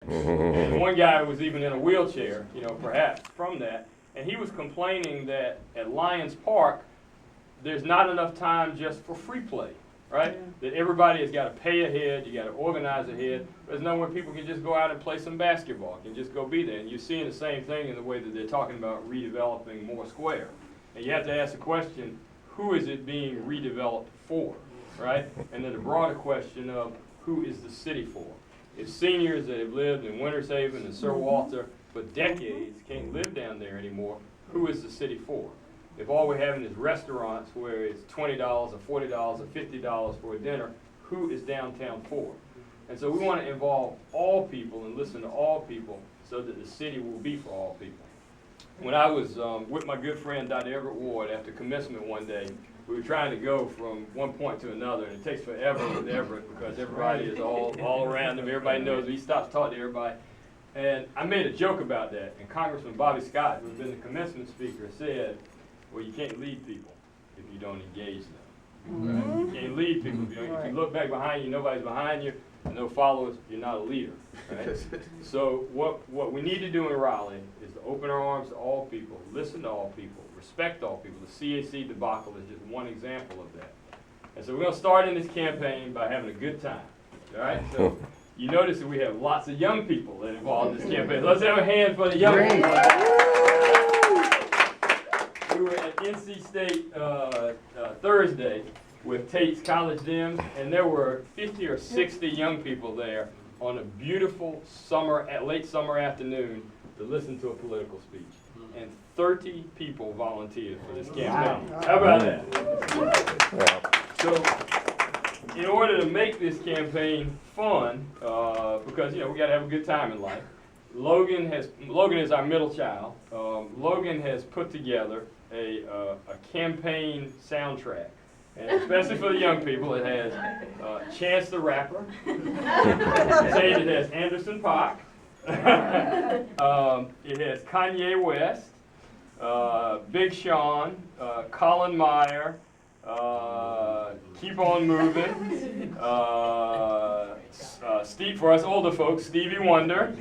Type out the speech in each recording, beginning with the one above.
And one guy was even in a wheelchair, you know, perhaps from that. And he was complaining that at Lions Park, there's not enough time just for free play, right? Yeah. That everybody has got to pay ahead, you got to organize ahead. There's nowhere people can just go out and play some basketball, can just go be there. And you're seeing the same thing in the way that they're talking about redeveloping Moore Square. And you have to ask the question, who is it being redeveloped for, right? And then the broader question of who is the city for? If seniors that have lived in Winters Haven and Sir Walter for decades can't live down there anymore, who is the city for? If all we're having is restaurants where it's $20 or $40 or $50 for a dinner, who is downtown for? And so we want to involve all people and listen to all people so that the city will be for all people. When I was with my good friend Dr. Everett Ward after commencement one day, we were trying to go from one point to another, and it takes forever with Everett because everybody is all around him. Everybody knows him. He stops talking to everybody. And I made a joke about that, and Congressman Bobby Scott, who's been the commencement speaker, said, well, you can't lead people if you don't engage them. Right? You can't lead people. If you look back behind you, nobody's behind you, and no followers, you're not a leader. Right? So what we need to do in Raleigh is to open our arms to all people, listen to all people, respect all people. The CAC debacle is just one example of that. And so we're going to start in this campaign by having a good time. All right? So you notice that we have lots of young people that are involved in this campaign. Let's have a hand for the young people. We were at NC State Thursday with Tate's College Dems, and there were 50 or 60 young people there on a beautiful late summer afternoon to listen to a political speech. And 30 people volunteered for this campaign. Wow. How about that? So, in order to make this campaign fun, because we got to have a good time in life, Logan is our middle child. Logan has put together a campaign soundtrack, and especially for the young people, it has Chance the Rapper. It has Anderson .Paak. It has Kanye West, Big Sean, Colin Meyer, Keep On Moving, Steve, for us older folks, Stevie Wonder,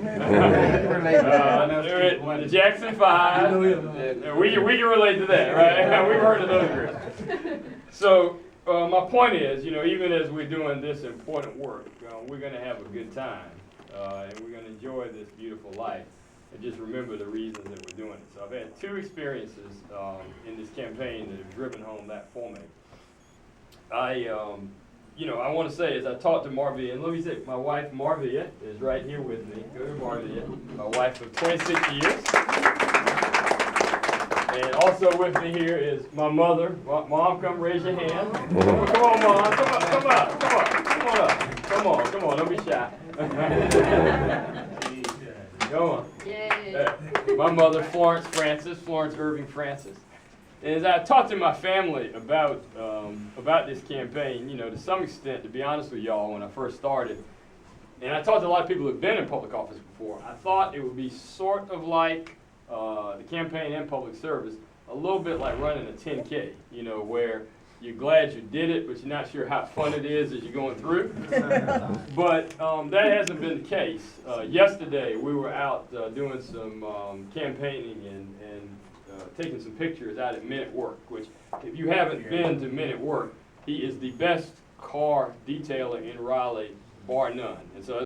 the Jackson 5. We can relate to that, right? We've heard of those groups. So my point is, even as we're doing this important work, we're going to have a good time, and we're going to enjoy this beautiful life, and just remember the reasons that we're doing it. So I've had two experiences in this campaign that have driven home that for me. I want to say, as I talked to Marvia, and let me say, my wife Marvia is right here with me. Go to Marvia, my wife of 26 years. And also with me here is my mother. Mom, come raise your hand. Come on, Mom. Come on. Don't be shy. Go on. Yay. My mother, Florence Irving Francis. And as I talked to my family about this campaign, to some extent, to be honest with y'all, when I first started, and I talked to a lot of people who've been in public office before, I thought it would be sort of like the campaign and public service, a little bit like running a 10K, where you're glad you did it, but you're not sure how fun it is as you're going through. But that hasn't been the case. Yesterday, we were out doing some campaigning and taking some pictures out at Men at Work, which, if you haven't been to Men at Work, he is the best car detailer in Raleigh, bar none. And so